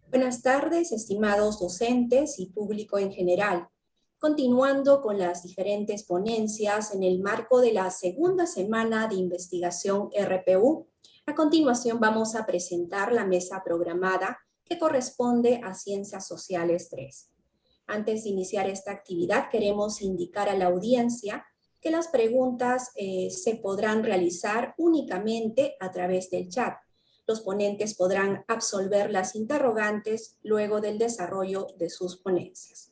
Buenas tardes, estimados docentes y público en general. Continuando con las diferentes ponencias en el marco de la segunda semana de investigación RPU, a continuación vamos a presentar la mesa programada que corresponde a Ciencias Sociales 3. Antes de iniciar esta actividad, queremos indicar a la audiencia que las preguntas se podrán realizar únicamente a través del chat. Los ponentes podrán absolver las interrogantes luego del desarrollo de sus ponencias.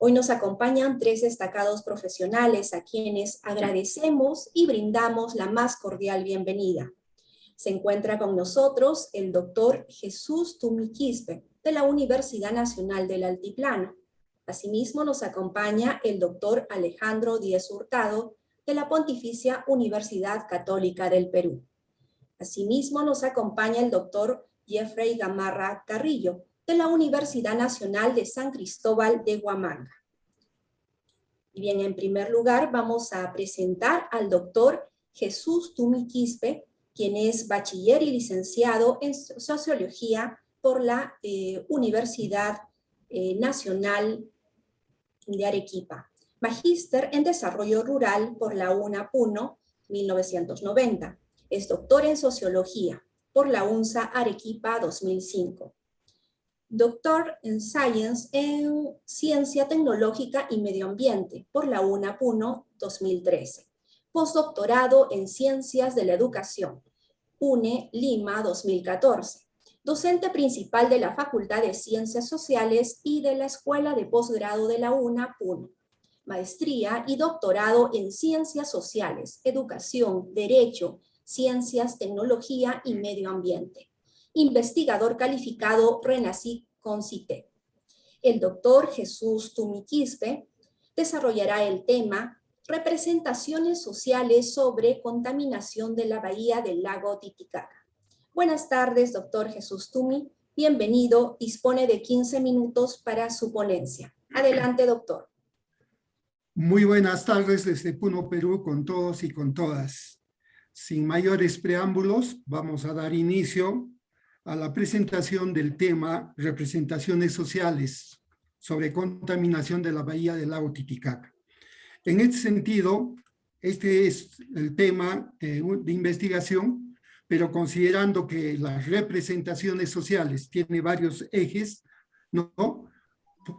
Hoy nos acompañan 3 destacados profesionales a quienes agradecemos y brindamos la más cordial bienvenida. Se encuentra con nosotros el doctor Jesús Tumi Quispe, de la Universidad Nacional del Altiplano. Asimismo nos acompaña el doctor Alejandro Díez Hurtado, de la Pontificia Universidad Católica del Perú. Asimismo nos acompaña el doctor Jeffrey Gamarra Carrillo, de la Universidad Nacional de San Cristóbal de Huamanga. Y bien, en primer lugar vamos a presentar al doctor Jesús Tumi Quispe, quien es bachiller y licenciado en Sociología por la Universidad Nacional de Arequipa, magíster en Desarrollo Rural por la UNA Puno, 1990. Es doctor en Sociología por la UNSA Arequipa 2005. Doctor en Science en Ciencia Tecnológica y Medio Ambiente por la UNA Puno 2013. Postdoctorado en Ciencias de la Educación, UNE Lima 2014. Docente principal de la Facultad de Ciencias Sociales y de la Escuela de Posgrado de la UNA Puno. Maestría y doctorado en Ciencias Sociales, Educación, Derecho, Ciencias, Tecnología y Medio Ambiente. Investigador calificado RENACYT con CITEC. El doctor Jesús Tumi Quispe desarrollará el tema Representaciones sociales sobre contaminación de la bahía del lago Titicaca. Buenas tardes, doctor Jesús Tumi. Bienvenido. Dispone de 15 minutos para su ponencia. Adelante, doctor. Muy buenas tardes desde Puno, Perú, con todos y con todas. Sin mayores preámbulos, vamos a dar inicio a la presentación del tema Representaciones sociales sobre contaminación de la bahía del lago Titicaca. En este sentido, este es el tema de investigación, pero considerando que las representaciones sociales tienen varios ejes, ¿no?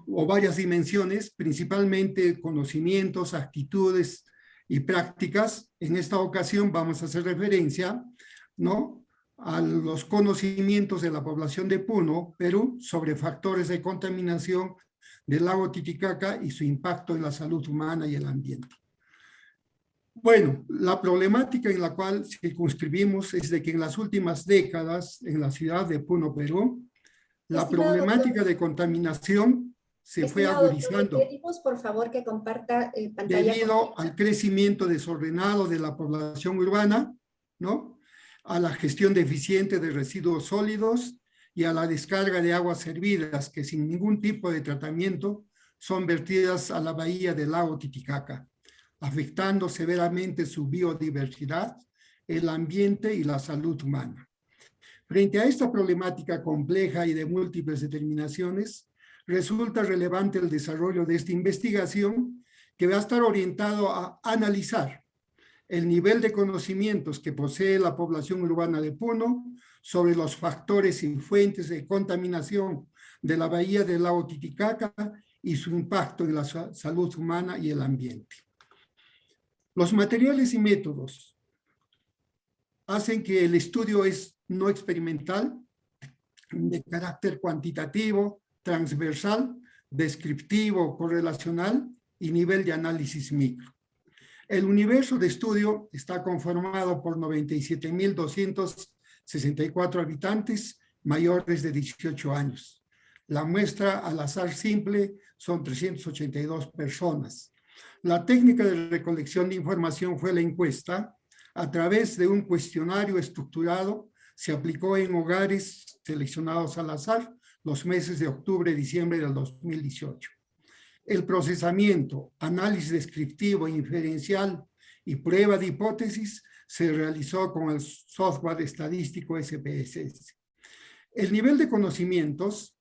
O varias dimensiones, principalmente conocimientos, actitudes y prácticas. En esta ocasión vamos a hacer referencia, ¿no?, a los conocimientos de la población de Puno, Perú, sobre factores de contaminación del lago Titicaca y su impacto en la salud humana y el ambiente. Bueno, la problemática en la cual circunscribimos es de que en las últimas décadas en la ciudad de Puno, Perú, la problemática de contaminación se fue agudizando. Por favor, que comparta pantalla. Debido al crecimiento desordenado de la población urbana, ¿no?, a la gestión deficiente de residuos sólidos y a la descarga de aguas servidas que sin ningún tipo de tratamiento son vertidas a la bahía del lago Titicaca, afectando severamente su biodiversidad, el ambiente y la salud humana. Frente a esta problemática compleja y de múltiples determinaciones, resulta relevante el desarrollo de esta investigación que va a estar orientado a analizar el nivel de conocimientos que posee la población urbana de Puno sobre los factores y fuentes de contaminación de la bahía del lago Titicaca y su impacto en la salud humana y el ambiente. Los materiales y métodos hacen que el estudio es no experimental, de carácter cuantitativo, transversal, descriptivo, correlacional y nivel de análisis micro. El universo de estudio está conformado por 97.264 habitantes mayores de 18 años. La muestra al azar simple son 382 personas. La técnica de recolección de información fue la encuesta. A través de un cuestionario estructurado, se aplicó en hogares seleccionados al azar los meses de octubre y diciembre del 2018. El procesamiento, análisis descriptivo, inferencial y prueba de hipótesis se realizó con el software estadístico SPSS. El nivel de conocimientos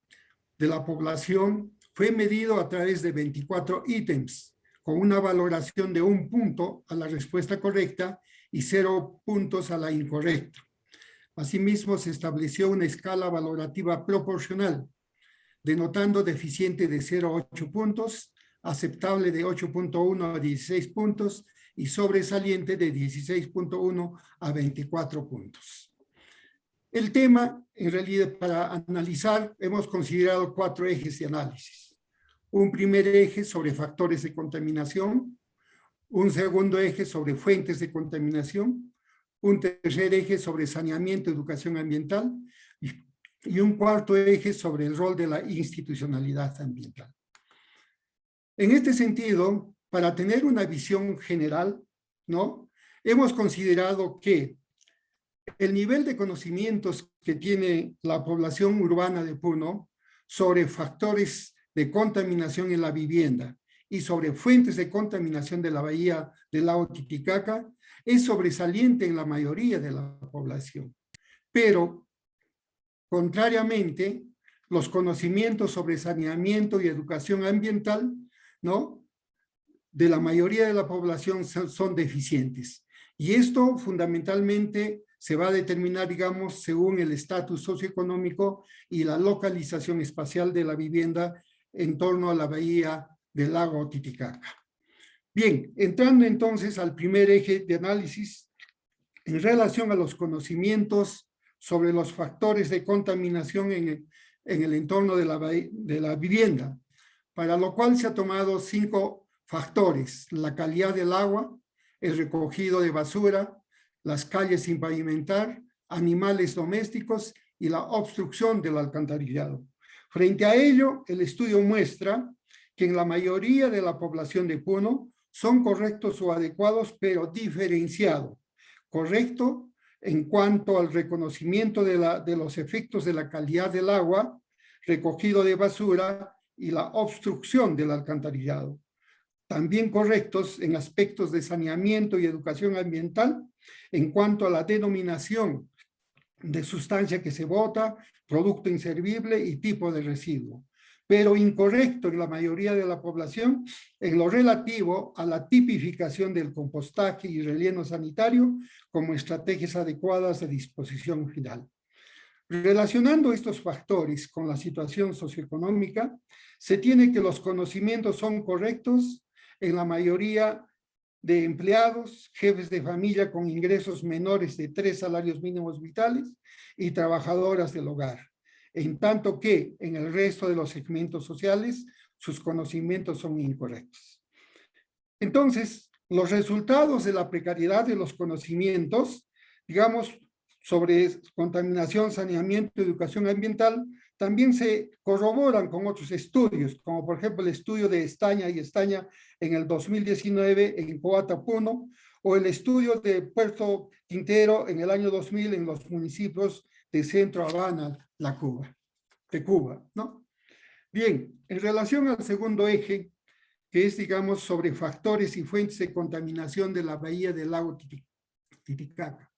de la población fue medido a través de 24 ítems, con una valoración de 1 punto a la respuesta correcta y 0 puntos a la incorrecta. Asimismo, se estableció una escala valorativa proporcional, denotando deficiente de 0 a 8 puntos, aceptable de 8.1 a 16 puntos y sobresaliente de 16.1 a 24 puntos. El tema, en realidad, para analizar, hemos considerado 4 ejes de análisis. Un primer eje sobre factores de contaminación, un segundo eje sobre fuentes de contaminación, un tercer eje sobre saneamiento y educación ambiental y un cuarto eje sobre el rol de la institucionalidad ambiental. En este sentido, para tener una visión general, ¿no? Hemos considerado que el nivel de conocimientos que tiene la población urbana de Puno sobre factores de contaminación en la vivienda y sobre fuentes de contaminación de la bahía del lago Titicaca es sobresaliente en la mayoría de la población. Pero, contrariamente, los conocimientos sobre saneamiento y educación ambiental, ¿no?, de la mayoría de la población son deficientes. Y esto fundamentalmente se va a determinar, digamos, según el estatus socioeconómico y la localización espacial de la vivienda en torno a la bahía del lago Titicaca. Bien, entrando entonces al primer eje de análisis, en relación a los conocimientos sobre los factores de contaminación en el entorno de la vivienda, para lo cual se ha tomado 5 factores: la calidad del agua, el recogido de basura, las calles sin pavimentar, animales domésticos y la obstrucción del alcantarillado. Frente a ello, el estudio muestra que en la mayoría de la población de Puno son correctos o adecuados, pero diferenciado. Correcto en cuanto al reconocimiento de los efectos de la calidad del agua, recogido de basura y la obstrucción del alcantarillado. También correctos en aspectos de saneamiento y educación ambiental en cuanto a la denominación de sustancia que se bota, producto inservible y tipo de residuo, pero incorrecto en la mayoría de la población en lo relativo a la tipificación del compostaje y relleno sanitario como estrategias adecuadas de disposición final. Relacionando estos factores con la situación socioeconómica, se tiene que los conocimientos son correctos en la mayoría de empleados, jefes de familia con ingresos menores de 3 salarios mínimos vitales y trabajadoras del hogar, en tanto que en el resto de los segmentos sociales sus conocimientos son incorrectos. Entonces, los resultados de la precariedad de los conocimientos, digamos, sobre contaminación, saneamiento, educación ambiental, también se corroboran con otros estudios, como por ejemplo el estudio de Estaña y Estaña en el 2019 en Coata, Puno, o el estudio de Puerto Quintero en el año 2000 en los municipios de Centro Habana, de Cuba, ¿no? Bien, en relación al segundo eje, que es, digamos, sobre factores y fuentes de contaminación de la bahía del lago Titicaca.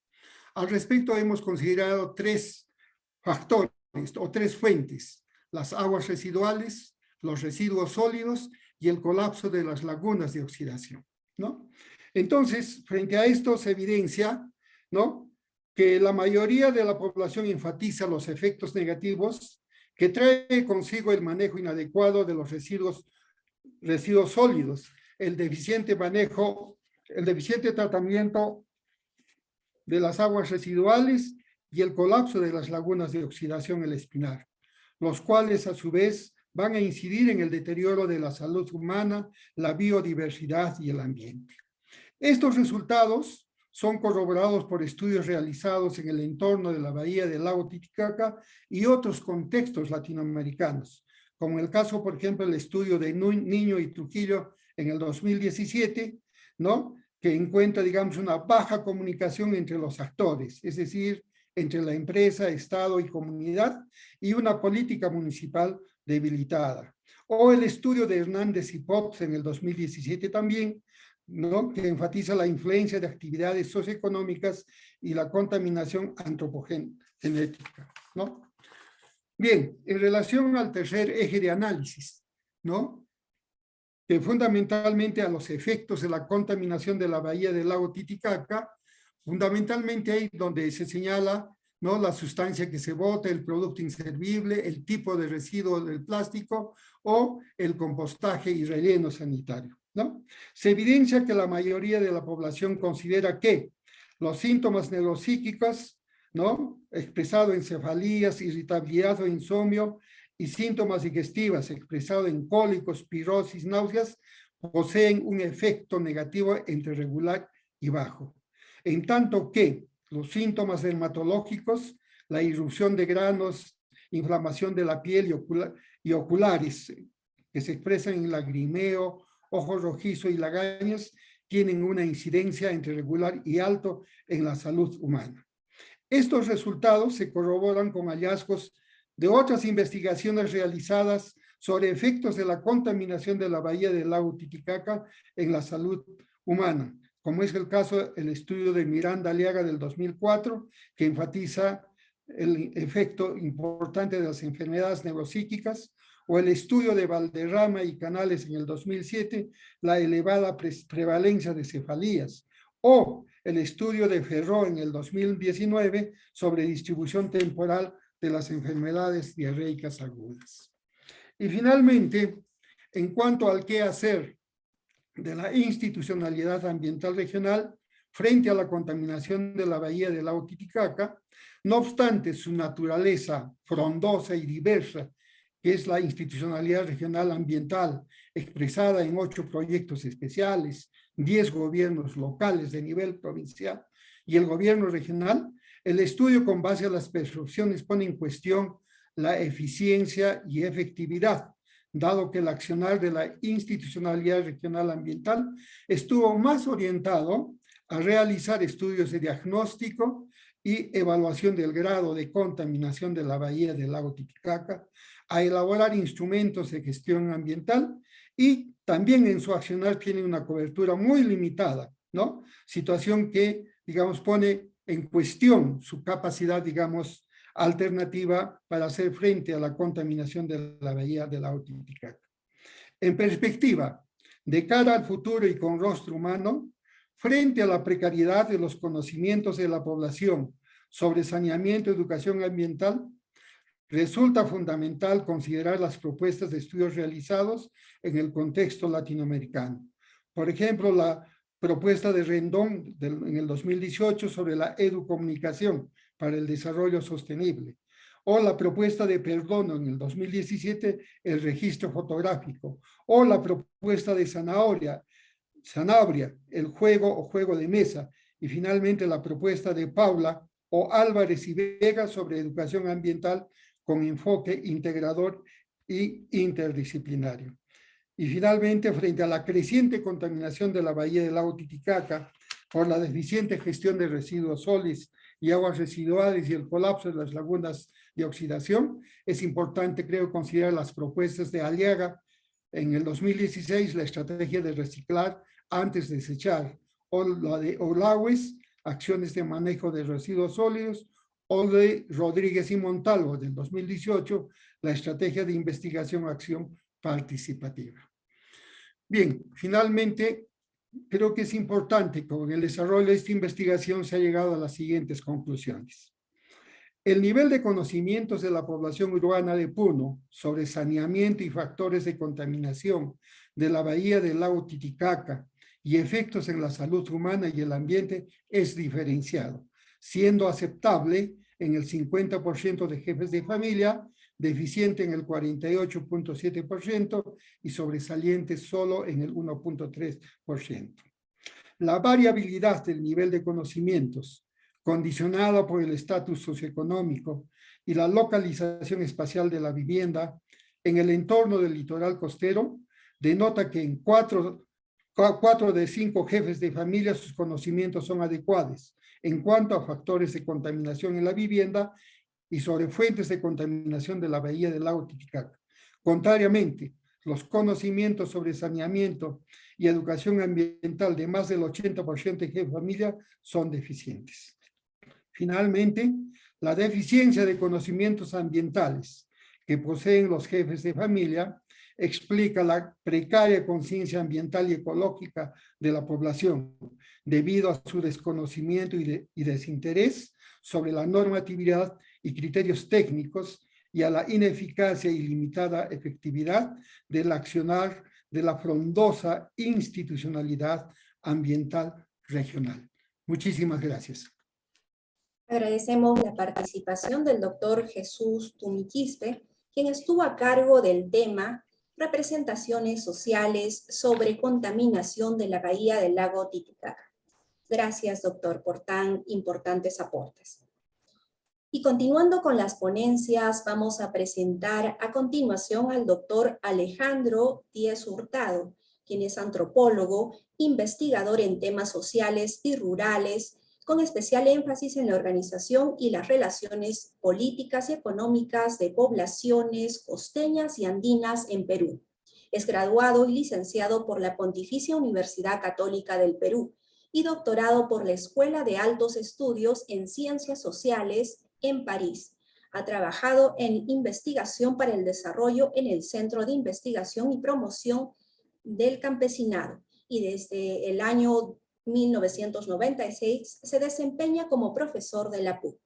Al respecto, hemos considerado 3 factores o 3 fuentes: las aguas residuales, los residuos sólidos y el colapso de las lagunas de oxidación, ¿no? Entonces, frente a esto se evidencia, ¿no?, que la mayoría de la población enfatiza los efectos negativos que trae consigo el manejo inadecuado de los residuos sólidos, el deficiente tratamiento de las aguas residuales y el colapso de las lagunas de oxidación El Espinar, los cuales a su vez van a incidir en el deterioro de la salud humana, la biodiversidad y el ambiente. Estos resultados son corroborados por estudios realizados en el entorno de la bahía del lago Titicaca y otros contextos latinoamericanos, como el caso, por ejemplo, el estudio de Niño y Trujillo en el 2017, ¿no?, que encuentra, digamos, una baja comunicación entre los actores, es decir, entre la empresa, Estado y comunidad, y una política municipal debilitada. O el estudio de Hernández y Potts en el 2017 también, ¿no?, que enfatiza la influencia de actividades socioeconómicas y la contaminación antropogenética, ¿no? Bien, en relación al tercer eje de análisis, ¿no?, que fundamentalmente a los efectos de la contaminación de la bahía del lago Titicaca, fundamentalmente ahí donde se señala, ¿no?, la sustancia que se bota, el producto inservible, el tipo de residuo del plástico o el compostaje y relleno sanitario, ¿no? Se evidencia que la mayoría de la población considera que los síntomas neuropsíquicos, ¿no?, expresado en cefalías, irritabilidad o insomnio, y síntomas digestivos expresado en cólicos, pirosis, náuseas, poseen un efecto negativo entre regular y bajo. En tanto que los síntomas dermatológicos, la irrupción de granos, inflamación de la piel y oculares, que se expresan en lagrimeo, ojos rojizos y lagañas, tienen una incidencia entre regular y alto en la salud humana. Estos resultados se corroboran con hallazgos de otras investigaciones realizadas sobre efectos de la contaminación de la bahía del lago Titicaca en la salud humana, como es el caso del estudio de Miranda Aliaga del 2004, que enfatiza el efecto importante de las enfermedades neuropsíquicas, o el estudio de Valderrama y Canales en el 2007, la elevada prevalencia de cefalías, o el estudio de Ferró en el 2019 sobre distribución temporal de las enfermedades diarreicas agudas. Y finalmente, en cuanto al qué hacer de la institucionalidad ambiental regional frente a la contaminación de la bahía del lago Titicaca, no obstante su naturaleza frondosa y diversa, que es la institucionalidad regional ambiental expresada en 8 proyectos especiales, 10 gobiernos locales de nivel provincial y el gobierno regional, el estudio con base a las percepciones pone en cuestión la eficiencia y efectividad, dado que el accionar de la institucionalidad regional ambiental estuvo más orientado a realizar estudios de diagnóstico y evaluación del grado de contaminación de la bahía del lago Titicaca, a elaborar instrumentos de gestión ambiental y también en su accionar tiene una cobertura muy limitada, ¿no? Situación que, digamos, pone en cuestión su capacidad, digamos, alternativa para hacer frente a la contaminación de la bahía del lago Titicaca. En perspectiva, de cara al futuro y con rostro humano, frente a la precariedad de los conocimientos de la población sobre saneamiento y educación ambiental, resulta fundamental considerar las propuestas de estudios realizados en el contexto latinoamericano. Por ejemplo, la propuesta de Rendón en el 2018 sobre la educomunicación para el desarrollo sostenible, o la propuesta de Perdomo en el 2017, el registro fotográfico, o la propuesta de Sanabria, el juego o juego de mesa, y finalmente la propuesta de Paula o Álvarez y Vega sobre educación ambiental con enfoque integrador e interdisciplinario. Y finalmente, frente a la creciente contaminación de la bahía del lago Titicaca por la deficiente gestión de residuos sólidos y aguas residuales y el colapso de las lagunas de oxidación, es importante, creo, considerar las propuestas de Aliaga en el 2016, la estrategia de reciclar antes de desechar, o la de Olawes, acciones de manejo de residuos sólidos, o de Rodríguez y Montalvo del 2018, la estrategia de investigación acción participativa. Bien, finalmente, creo que es importante que con el desarrollo de esta investigación se ha llegado a las siguientes conclusiones. El nivel de conocimientos de la población urbana de Puno sobre saneamiento y factores de contaminación de la bahía del lago Titicaca y efectos en la salud humana y el ambiente es diferenciado, siendo aceptable en el 50% de jefes de familia, deficiente en el 48.7% y sobresaliente solo en el 1.3%. La variabilidad del nivel de conocimientos, condicionada por el estatus socioeconómico y la localización espacial de la vivienda en el entorno del litoral costero, denota que en 4 de 5 jefes de familia sus conocimientos son adecuados en cuanto a factores de contaminación en la vivienda y sobre fuentes de contaminación de la bahía del lago Titicaca. Contrariamente, los conocimientos sobre saneamiento y educación ambiental de más del 80% de jefes de familia son deficientes. Finalmente, la deficiencia de conocimientos ambientales que poseen los jefes de familia explica la precaria conciencia ambiental y ecológica de la población debido a su desconocimiento y desinterés sobre la normatividad y criterios técnicos y a la ineficacia y limitada efectividad del accionar de la frondosa institucionalidad ambiental regional. Muchísimas gracias. Agradecemos la participación del doctor Jesús Tumiquispe, quien estuvo a cargo del tema Representaciones sociales sobre contaminación de la bahía del lago Titicaca. Gracias, doctor, por tan importantes aportes. Y continuando con las ponencias, vamos a presentar a continuación al doctor Alejandro Díez Hurtado, quien es antropólogo, investigador en temas sociales y rurales, con especial énfasis en la organización y las relaciones políticas y económicas de poblaciones costeñas y andinas en Perú. Es graduado y licenciado por la Pontificia Universidad Católica del Perú y doctorado por la Escuela de Altos Estudios en Ciencias Sociales en París. Ha trabajado en investigación para el desarrollo en el Centro de Investigación y Promoción del Campesinado y desde el año 1996 se desempeña como profesor de la PUC.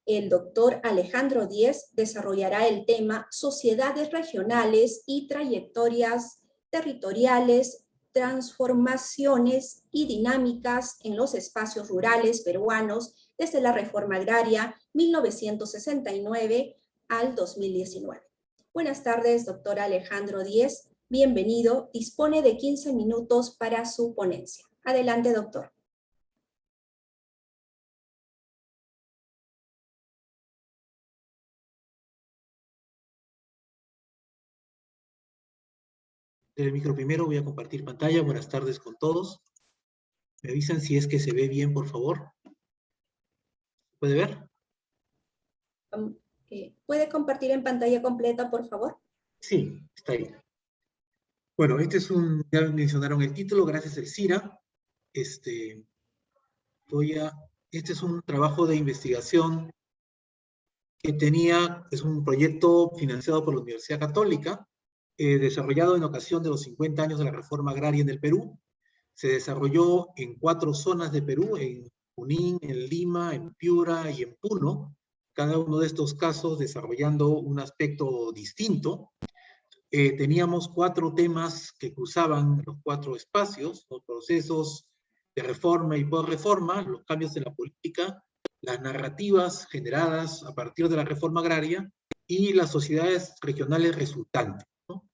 El doctor Alejandro Díez desarrollará el tema Sociedades regionales y trayectorias territoriales, transformaciones y dinámicas en los espacios rurales peruanos desde la Reforma Agraria 1969 al 2019. Buenas tardes, doctor Alejandro Díez. Bienvenido. Dispone de 15 minutos para su ponencia. Adelante, doctor. El micro primero, voy a compartir pantalla. Buenas tardes con todos. Me avisan si es que se ve bien, por favor. ¿Puede ver? ¿Puede compartir en pantalla completa, por favor? Sí, está ahí. Bueno, ya mencionaron el título, gracias al CIRA. Este es un trabajo de investigación que es un proyecto financiado por la Universidad Católica, desarrollado en ocasión de los 50 años de la Reforma Agraria en el Perú. Se desarrolló en 4 zonas de Perú, en Junín, en Lima, en Piura y en Puno, cada uno de estos casos desarrollando un aspecto distinto. Teníamos 4 temas que cruzaban los 4 espacios: los procesos de reforma y posreforma, los cambios en la política, las narrativas generadas a partir de la reforma agraria y las sociedades regionales resultantes, ¿no?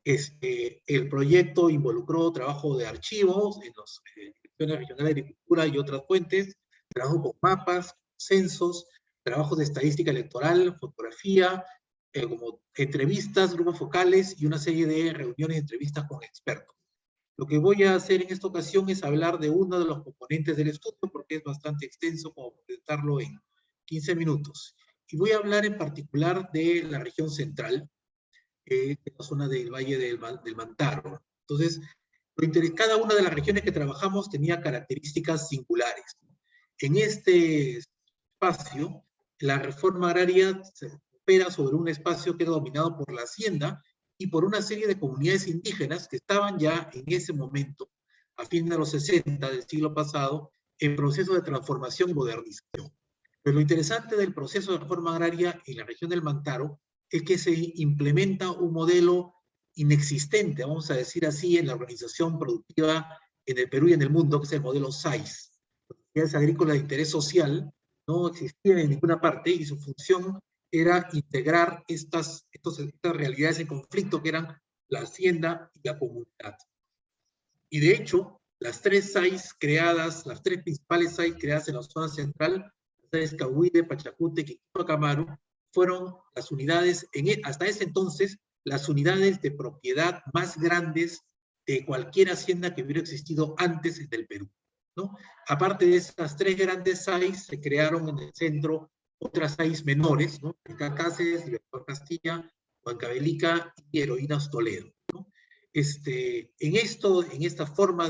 El proyecto involucró trabajo de archivos en las direcciones regionales de agricultura y otras fuentes, trabajo con mapas, censos, trabajos de estadística electoral, fotografía, como entrevistas, grupos focales y una serie de reuniones y entrevistas con expertos. Lo que voy a hacer en esta ocasión es hablar de uno de los componentes del estudio, porque es bastante extenso como presentarlo en 15 minutos. Y voy a hablar en particular de la región central, la zona del Valle del Mantaro. Entonces, cada una de las regiones que trabajamos tenía características singulares. En este espacio, la reforma agraria se opera sobre un espacio que era dominado por la hacienda y por una serie de comunidades indígenas que estaban ya en ese momento, a fines de los 60 del siglo pasado, en proceso de transformación y modernización. Pero lo interesante del proceso de reforma agraria en la región del Mantaro es que se implementa un modelo inexistente, vamos a decir así, en la organización productiva en el Perú y en el mundo, que es el modelo SAIS. Las sociedades agrícolas de interés social no existían en ninguna parte y su función era integrar estas realidades en conflicto que eran la hacienda y la comunidad. Y de hecho, las 3 SAIS creadas, las 3 principales SAIS creadas en la zona central, SAIS Cahuide, Pachacute y Camaru, fueron las unidades, hasta ese entonces, las unidades de propiedad más grandes de cualquier hacienda que hubiera existido antes en el Perú, ¿no? Aparte de esas 3 grandes SAIS, se crearon en el centro otras 6 menores, ¿no? Cáceres, Libertador Castilla, Huancavelica y Heroínas Toledo, ¿no? En esta forma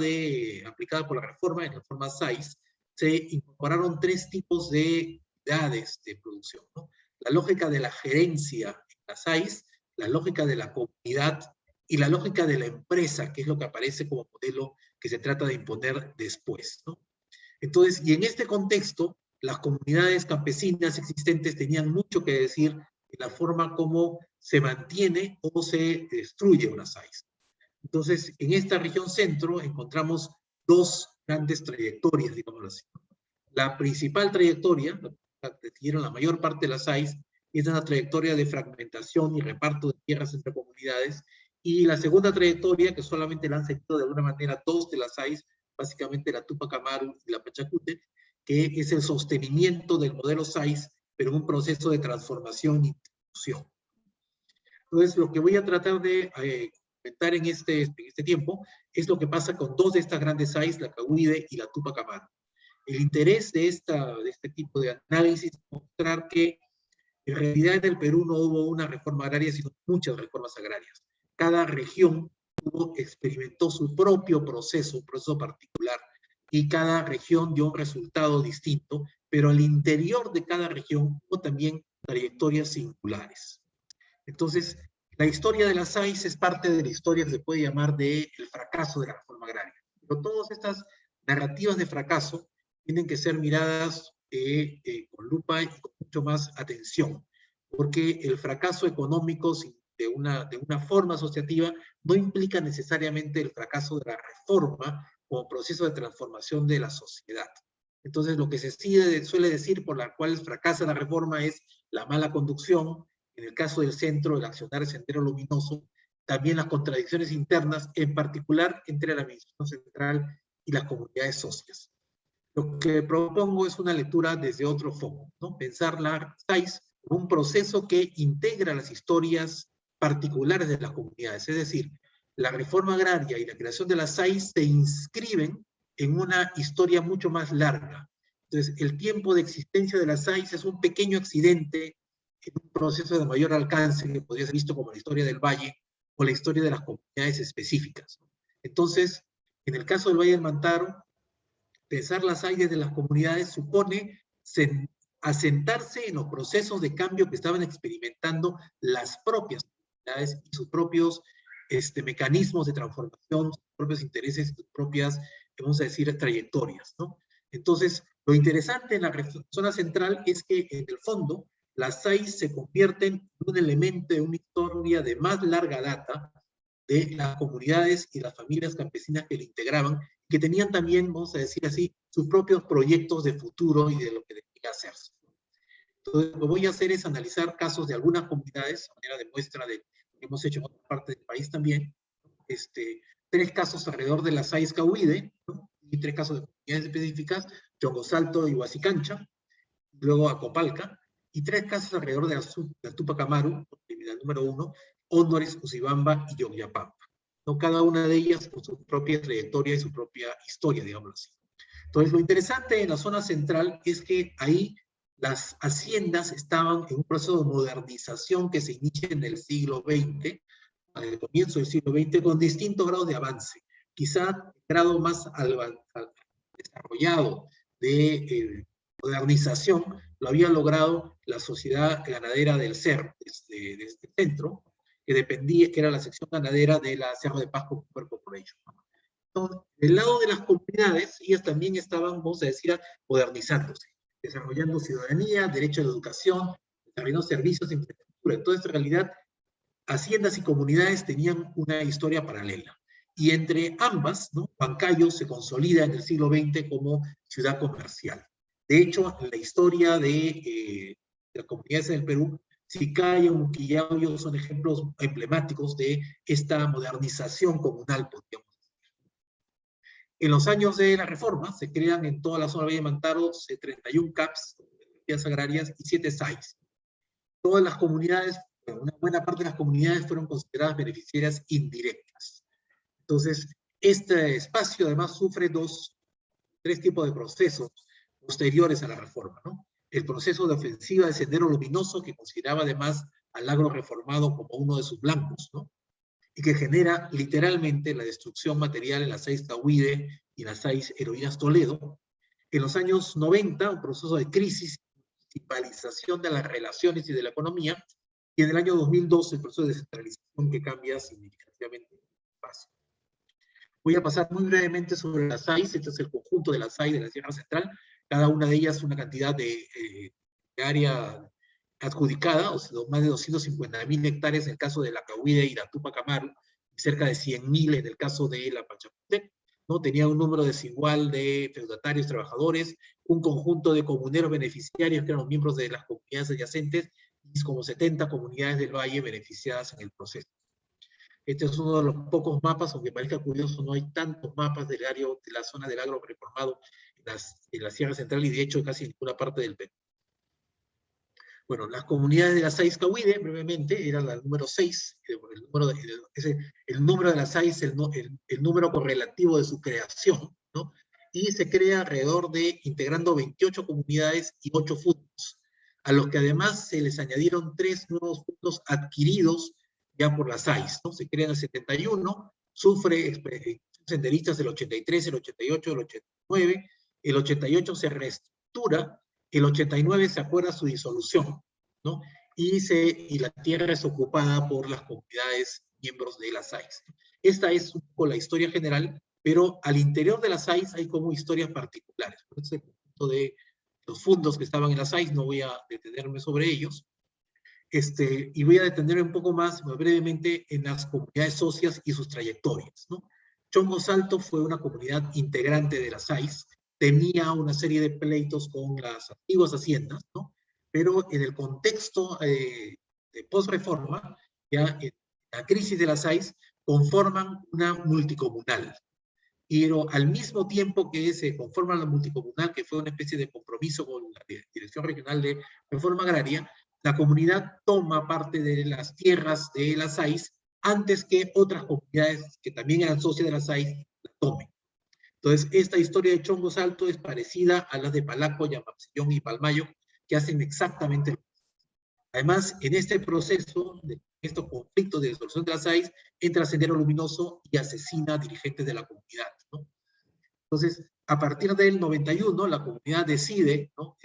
aplicada por la reforma, en la forma SAIS, se incorporaron 3 tipos de unidades de producción, ¿no? La lógica de la gerencia en la SAIS, la lógica de la comunidad y la lógica de la empresa, que es lo que aparece como modelo que se trata de imponer después, ¿no? Entonces, y en este contexto, las comunidades campesinas existentes tenían mucho que decir en la forma como se mantiene o se destruye una SAIS. Entonces, en esta región centro encontramos 2 grandes trayectorias, digámoslo así. La principal trayectoria, la que siguieron la mayor parte de las SAIS, es una trayectoria de fragmentación y reparto de tierras entre comunidades, y la segunda trayectoria, que solamente la han seguido de alguna manera 2 de las SAIS, básicamente la Tupac Amaru y la Pachacútec, que es el sostenimiento del modelo SAIS, pero en un proceso de transformación y distribución. Entonces, lo que voy a tratar de comentar en este tiempo es lo que pasa con 2 de estas grandes SAIS, la Cahuide y la Tupac Amaru. El interés de este tipo de análisis es mostrar que en realidad en el Perú no hubo una reforma agraria, sino muchas reformas agrarias. Cada región experimentó su propio proceso, un proceso particular, y cada región dio un resultado distinto, pero al interior de cada región hubo también trayectorias singulares. Entonces, la historia de las SAIS es parte de la historia que se puede llamar del fracaso de la reforma agraria. Pero todas estas narrativas de fracaso tienen que ser miradas con lupa y con mucho más atención, porque el fracaso económico de una forma asociativa no implica necesariamente el fracaso de la reforma como proceso de transformación de la sociedad. Entonces, lo que se suele decir por la cual fracasa la reforma es la mala conducción, en el caso del centro, el accionar Sendero Luminoso, también las contradicciones internas, en particular entre la administración central y las comunidades socias. Lo que propongo es una lectura desde otro foco, ¿no? Pensar la SAIS como un proceso que integra las historias particulares de las comunidades, es decir, la reforma agraria y la creación de la SAIS se inscriben en una historia mucho más larga. Entonces, el tiempo de existencia de la SAIS es un pequeño accidente en un proceso de mayor alcance que podría ser visto como la historia del Valle o la historia de las comunidades específicas. Entonces, en el caso del Valle del Mantaro, pensar las SAIS de las comunidades supone asentarse en los procesos de cambio que estaban experimentando las propias comunidades y sus propios mecanismos de transformación, sus propios intereses, sus propias, vamos a decir, trayectorias, ¿no? Entonces, lo interesante en la zona central es que, en el fondo, las SAIS se convierten en un elemento de una historia de más larga data de las comunidades y las familias campesinas que le integraban, que tenían también, vamos a decir así, sus propios proyectos de futuro y de lo que debía hacerse. Entonces, lo que voy a hacer es analizar casos de algunas comunidades, a manera de muestra de lo que hemos hecho en otra parte del país también, 3 casos alrededor de la SAIS Cahuide, ¿no? Y 3 casos de comunidades específicas, Chongosalto y Huasicancha, luego Acopalca, y 3 casos alrededor de la Tupac Amaru, la número 1, Honores, Usibamba y Yogyapampa. ¿No? Cada una de ellas con su propia trayectoria y su propia historia, digámoslo así. Entonces, lo interesante en la zona central es que ahí las haciendas estaban en un proceso de modernización que se inicia en el siglo XX, al comienzo del siglo XX, con distintos grados de avance. Quizá el grado más desarrollado de modernización lo había logrado la sociedad ganadera del CER, de este centro, que dependía, que era la sección ganadera de la Cerro de Pasco Cooper Corporation. Entonces, del lado de las comunidades, ellas también estaban, vamos a decir, modernizándose, desarrollando ciudadanía, derecho a la educación, desarrollando servicios de infraestructura. Entonces, en realidad, haciendas y comunidades tenían una historia paralela. Y entre ambas, ¿no? Huancayo se consolida en el siglo XX como ciudad comercial. De hecho, en la historia de las comunidades en el Perú, Sicaya, Muquillayo son ejemplos emblemáticos de esta modernización comunal, podríamos decir. En los años de la reforma se crean en toda la zona de Valle Mantaro 31 CAPs, comunidades agrarias, y 7 SAIS. Todas las comunidades, una buena parte de las comunidades fueron consideradas beneficiarias indirectas. Entonces, este espacio además sufre 3 tipos de procesos posteriores a la reforma, ¿no? El proceso de ofensiva de Sendero Luminoso, que consideraba además al agro reformado como uno de sus blancos, ¿no? Y que genera literalmente la destrucción material en la SAIS Cahuide y la SAIS Heroínas Toledo. En los años 90, un proceso de crisis, municipalización de las relaciones y de la economía, y en el año 2012 el proceso de descentralización que cambia significativamente el espacio. Voy a pasar muy brevemente sobre las SAIS. Este es el conjunto de las SAIS de la Sierra Central, cada una de ellas una cantidad de área adjudicada, o sea, más de 250.000 hectáreas en el caso de la Cahuide y la Tupac Amaru, cerca de 100.000 en el caso de la Pachacútec, ¿no? Tenía un número desigual de feudatarios, trabajadores, un conjunto de comuneros beneficiarios que eran los miembros de las comunidades adyacentes, y como 70 comunidades del valle beneficiadas en el proceso. Este es uno de los pocos mapas, aunque parezca curioso, no hay tantos mapas del área de la zona del agro reformado en la Sierra Central y de hecho casi en ninguna parte del Perú. Bueno, las comunidades de la SAIS Cahuide, brevemente, era la número 6, el número de la SAIS, el número correlativo de su creación, ¿no? Y se crea alrededor de, integrando 28 comunidades y 8 fundos, a los que además se les añadieron 3 nuevos fundos adquiridos ya por la SAIS, ¿no? Se crea en el 71, sufre senderistas el 83, el 88, el 89, el 88 se reestructura, el 89 se acuerda su disolución, ¿no? Y la tierra es ocupada por las comunidades miembros de la SAIS. Esta es un poco la historia general, pero al interior de la SAIS hay como historias particulares. Por eso el conjunto de los fondos que estaban en la SAIS, no voy a detenerme sobre ellos, y voy a detenerme un poco más brevemente en las comunidades socias y sus trayectorias, ¿no? Chongos Alto fue una comunidad integrante de la SAIS, tenía una serie de pleitos con las antiguas haciendas, ¿no? Pero en el contexto de post-reforma, ya en la crisis de la SAIS, conforman una multicomunal. Pero al mismo tiempo que se conforma la multicomunal, que fue una especie de compromiso con la Dirección Regional de Reforma Agraria, la comunidad toma parte de las tierras de la SAIS antes que otras comunidades que también eran socias de la SAIS la tomen. Entonces, esta historia de Chongos Alto es parecida a las de Palaco, Yamapsillón y Palmayo, que hacen exactamente lo mismo. Además, en este proceso, de estos conflictos de disolución de la SAIS, entra Sendero Luminoso y asesina a dirigentes de la comunidad, ¿no? Entonces, a partir del 91, la comunidad decide, ¿no?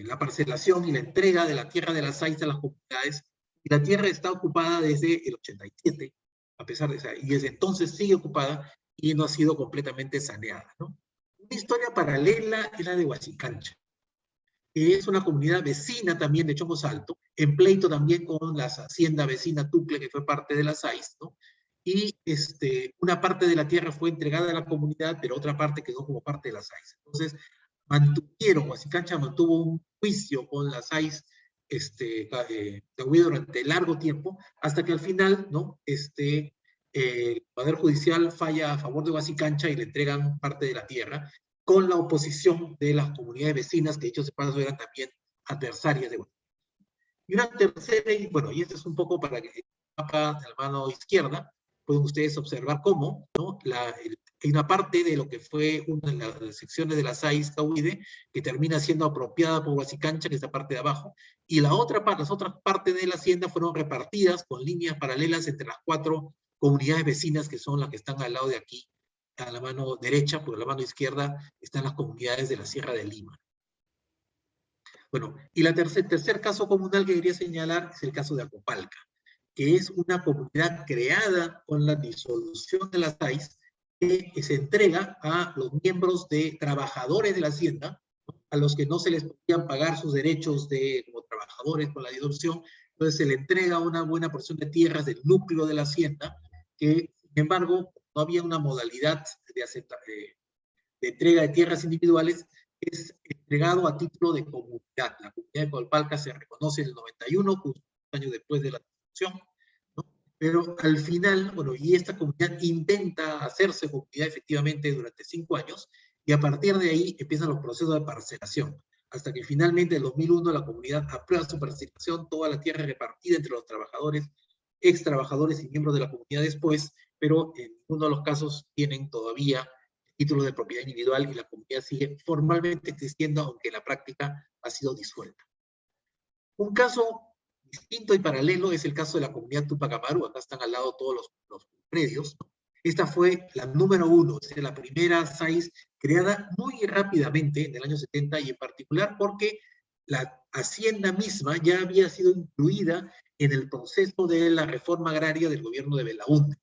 La parcelación y la entrega de la tierra de la SAIS a las comunidades, y la tierra está ocupada desde el 87, a pesar de eso, y desde entonces sigue ocupada y no ha sido completamente saneada, ¿no? Una historia paralela es la de Huasicancha, que es una comunidad vecina también de Chongos Alto, en pleito también con la hacienda vecina Tucle, que fue parte de la SAIS, ¿no? Y una parte de la tierra fue entregada a la comunidad, pero otra parte quedó como parte de la SAIS. Entonces, Huasicancha mantuvo un juicio con la SAIS durante largo tiempo, hasta que al final, ¿no? El Poder Judicial falla a favor de Huasicancha y le entregan parte de la tierra, con la oposición de las comunidades vecinas, que dicho sea de paso eran también adversarias de Huasicancha. Y una tercera, y bueno, y este es un poco para que el mapa de la mano izquierda, pueden ustedes observar cómo, ¿no? Hay una parte de lo que fue una de las secciones de la SAIS Cahuide que termina siendo apropiada por Huasicancha, que es la parte de abajo, y las otras partes de la hacienda fueron repartidas con líneas paralelas entre las 4 comunidades vecinas, que son las que están al lado de aquí, a la mano derecha, porque a la mano izquierda están las comunidades de la Sierra de Lima. Bueno, y el tercer caso comunal que quería señalar es el caso de Acopalca, que es una comunidad creada con la disolución de la SAIS, que se entrega a los miembros de trabajadores de la hacienda, ¿no? A los que no se les podían pagar sus derechos como trabajadores con la disolución. Entonces se le entrega una buena porción de tierras del núcleo de la hacienda, que sin embargo no había una modalidad de entrega de tierras individuales, es entregado a título de comunidad. La comunidad de Acopalca se reconoce en el 91, justo un año después de la disolución, ¿no? Pero al final, bueno, y esta comunidad intenta hacerse comunidad efectivamente durante 5 años, y a partir de ahí empiezan los procesos de parcelación, hasta que finalmente en 2001 la comunidad aprueba su parcelación, toda la tierra repartida entre los trabajadores, ex trabajadores y miembros de la comunidad después, pero en ninguno de los casos tienen todavía títulos de propiedad individual y la comunidad sigue formalmente existiendo, aunque en la práctica ha sido disuelta. Un caso Distinto y paralelo es el caso de la comunidad Tupac Amaru, acá están al lado todos los predios. Esta fue la número 1, es decir, la primera SAIS creada muy rápidamente en el año 70 y en particular porque la hacienda misma ya había sido incluida en el proceso de la reforma agraria del gobierno de Belaúnde,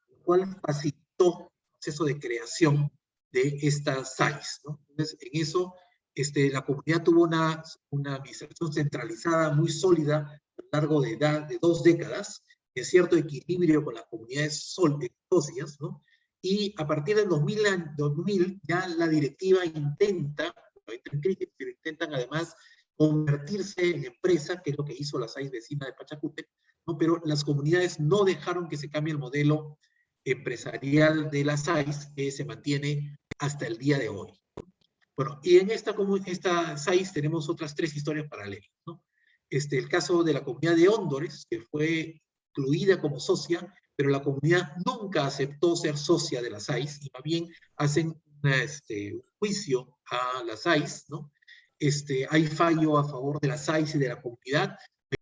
lo cual facilitó el proceso de creación de esta SAIS, ¿no? Entonces, en eso, la comunidad tuvo una administración centralizada muy sólida a lo largo de 2 décadas, en cierto equilibrio con las comunidades socias, ¿no? Y a partir del 2000 ya la directiva intenta, en crisis, pero intentan además convertirse en empresa, que es lo que hizo la SAIS vecina de Pachacútec, ¿no? Pero las comunidades no dejaron que se cambie el modelo empresarial de la SAIS, que se mantiene hasta el día de hoy. Bueno, y en esta SAIS tenemos otras 3 historias paralelas, ¿no? El caso de la comunidad de Hóndores, que fue incluida como socia, pero la comunidad nunca aceptó ser socia de la SAIS, y más bien hacen un juicio a la SAIS, ¿no? Hay fallo a favor de la SAIS y de la comunidad,